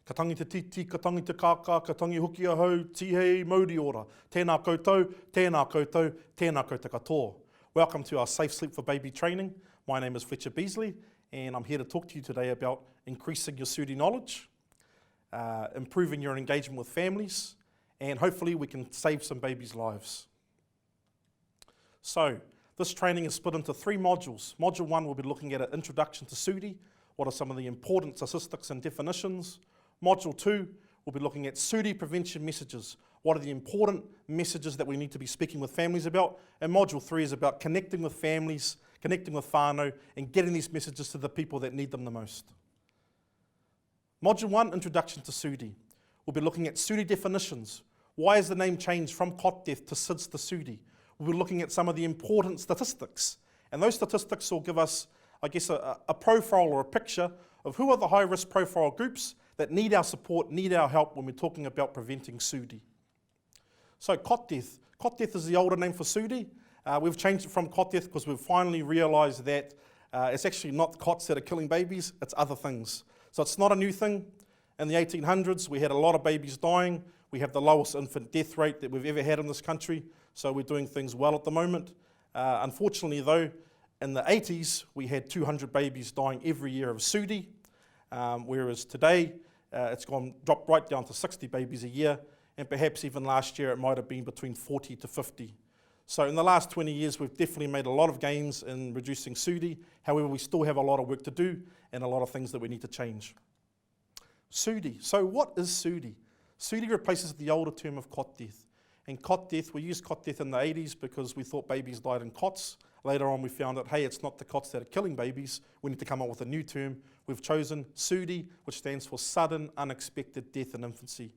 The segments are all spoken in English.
Ka tangi te titi, ka tangi te kāka, ka tangi huki ahau, tihei mauri ora. Tēnā koutou, tēnā koutou, tēnā koutou katoa. Welcome to our Safe Sleep for Baby training. My name is Fletcher Beasley, and I'm here to talk to you today about increasing your SUDI knowledge, improving your engagement with families, and hopefully we can save some babies' lives. So, this training is split into 3 modules. Module 1 will be looking at an introduction to SUDI, what are some of the important statistics and definitions. Module 2 will be looking at SUDI prevention messages, what are the important messages that we need to be speaking with families about. And Module 3 is about connecting with families, connecting with whānau, and getting these messages to the people that need them the most. Module 1, Introduction to SUDI. We'll be looking at SUDI definitions. Why is the name changed from cot death to SIDS to SUDI? We'll be looking at some of the important statistics. And those statistics will give us, I guess, a profile or a picture of who are the high-risk profile groups that need our support, need our help when we're talking about preventing SUDI. So cot death. Cot death is the older name for SUDI. We've changed it from cot death because we've finally realised that it's actually not cots that are killing babies, it's other things. So it's not a new thing. In the 1800s, we had a lot of babies dying. We have the lowest infant death rate that we've ever had in this country, so we're doing things well at the moment. Unfortunately though, in the 80s, we had 200 babies dying every year of SUDI, whereas today, it's dropped right down to 60 babies a year, and perhaps even last year it might have been between 40 to 50. So in the last 20 years, we've definitely made a lot of gains in reducing SUDI. However, we still have a lot of work to do and a lot of things that we need to change. SUDI. So what is SUDI? SUDI replaces the older term of cot death. And cot death, we used cot death in the 80s because we thought babies died in cots. Later on we found out, hey, it's not the cots that are killing babies. We need to come up with a new term. We've chosen SUDI, which stands for sudden unexpected death in infancy.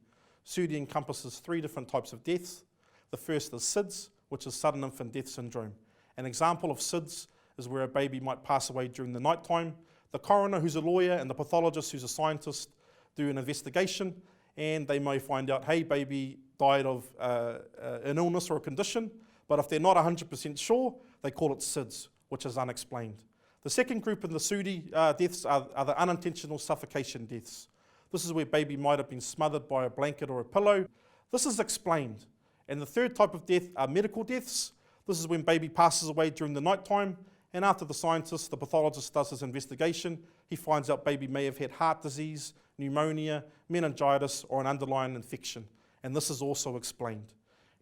SUDI encompasses 3 different types of deaths. The first is SIDS, which is sudden infant death syndrome. An example of SIDS is where a baby might pass away during the night time. The coroner, who's a lawyer, and the pathologist, who's a scientist, do an investigation, and they may find out, hey, baby died of an illness or a condition, but if they're not 100% sure, they call it SIDS, which is unexplained. The second group in the SUDI deaths are the unintentional suffocation deaths. This is where baby might have been smothered by a blanket or a pillow. This is explained. And the third type of death are medical deaths. This is when baby passes away during the night time, and after the scientist, the pathologist does his investigation, he finds out baby may have had heart disease, pneumonia, meningitis, or an underlying infection. And this is also explained.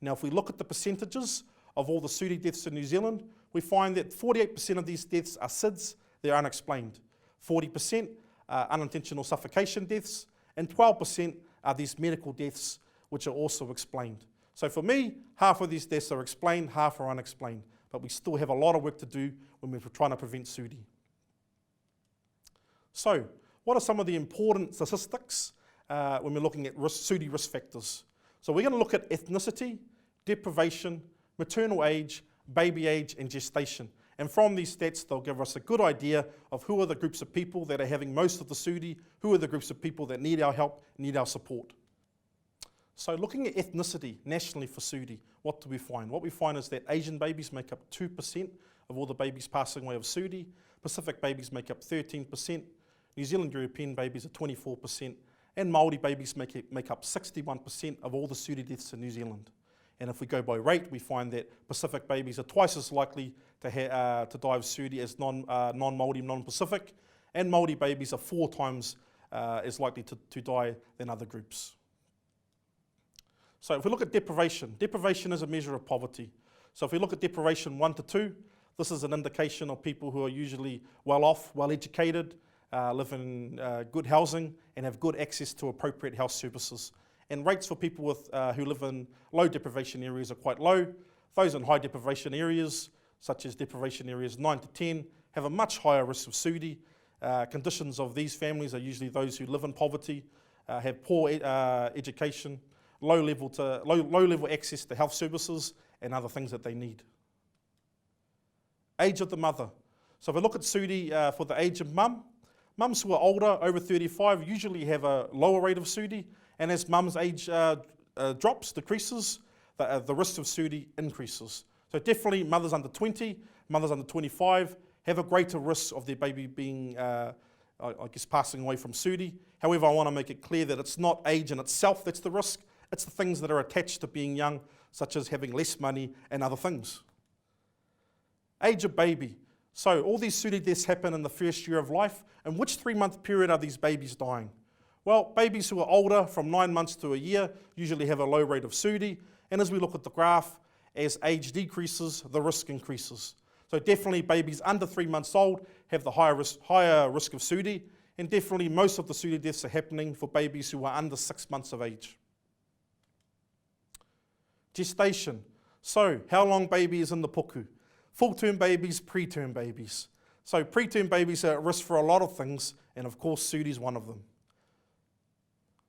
Now, if we look at the percentages of all the SUDI deaths in New Zealand, we find that 48% of these deaths are SIDS, they're unexplained. 40% are unintentional suffocation deaths, and 12% are these medical deaths, which are also explained. So for me, half of these deaths are explained, half are unexplained. But we still have a lot of work to do when we're trying to prevent SUDI. So, what are some of the important statistics when we're looking at SUDI risk factors? So we're going to look at ethnicity, deprivation, maternal age, baby age, and gestation. And from these stats, they'll give us a good idea of who are the groups of people that are having most of the SUDI, who are the groups of people that need our help, need our support. So looking at ethnicity nationally for SUDI, what do we find? What we find is that Asian babies make up 2% of all the babies passing away of SUDI, Pacific babies make up 13%, New Zealand European babies are 24%, and Māori babies make up 61% of all the SUDI deaths in New Zealand. And if we go by rate, we find that Pacific babies are twice as likely to die of SUDI as non-Māori, non-Pacific, and Māori babies are 4 times as likely to die than other groups. So if we look at deprivation, deprivation is a measure of poverty. So if we look at deprivation 1 to 2, this is an indication of people who are usually well off, well educated, live in good housing, and have good access to appropriate health services. And rates for people who live in low deprivation areas are quite low. Those in high deprivation areas, such as deprivation areas 9 to 10, have a much higher risk of SUDI. Conditions of these families are usually those who live in poverty, have poor education, low level access to health services and other things that they need. Age of the mother. So if we look at SUDI for the age of mum, mums who are older, over 35, usually have a lower rate of SUDI, and as mum's age decreases, the risk of SUDI increases. So definitely mothers under 20, mothers under 25 have a greater risk of their baby being I guess passing away from SUDI. However, I want to make it clear that it's not age in itself that's the risk, it's the things that are attached to being young, such as having less money and other things. Age of baby. So all these SUDI deaths happen in the first year of life. In which 3-month period are these babies dying? Well, babies who are older, from 9 months to a year, usually have a low rate of SUDI. And as we look at the graph, as age decreases, the risk increases. So definitely babies under 3 months old have the higher risk of SUDI, and definitely most of the SUDI deaths are happening for babies who are under 6 months of age. Gestation. So how long baby is in the puku? Full-term babies, preterm babies. So preterm babies are at risk for a lot of things, and of course SUDI is one of them.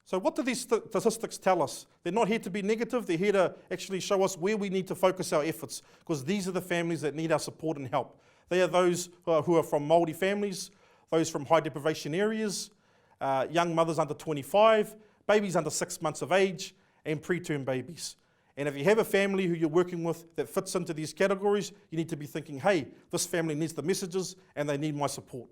So what do these statistics tell us? They're not here to be negative, they're here to actually show us where we need to focus our efforts, because these are the families that need our support and help. They are those who are from Māori families, those from high deprivation areas, young mothers under 25, babies under 6 months of age, and preterm babies. And if you have a family who you're working with that fits into these categories, you need to be thinking, hey, this family needs the messages and they need my support.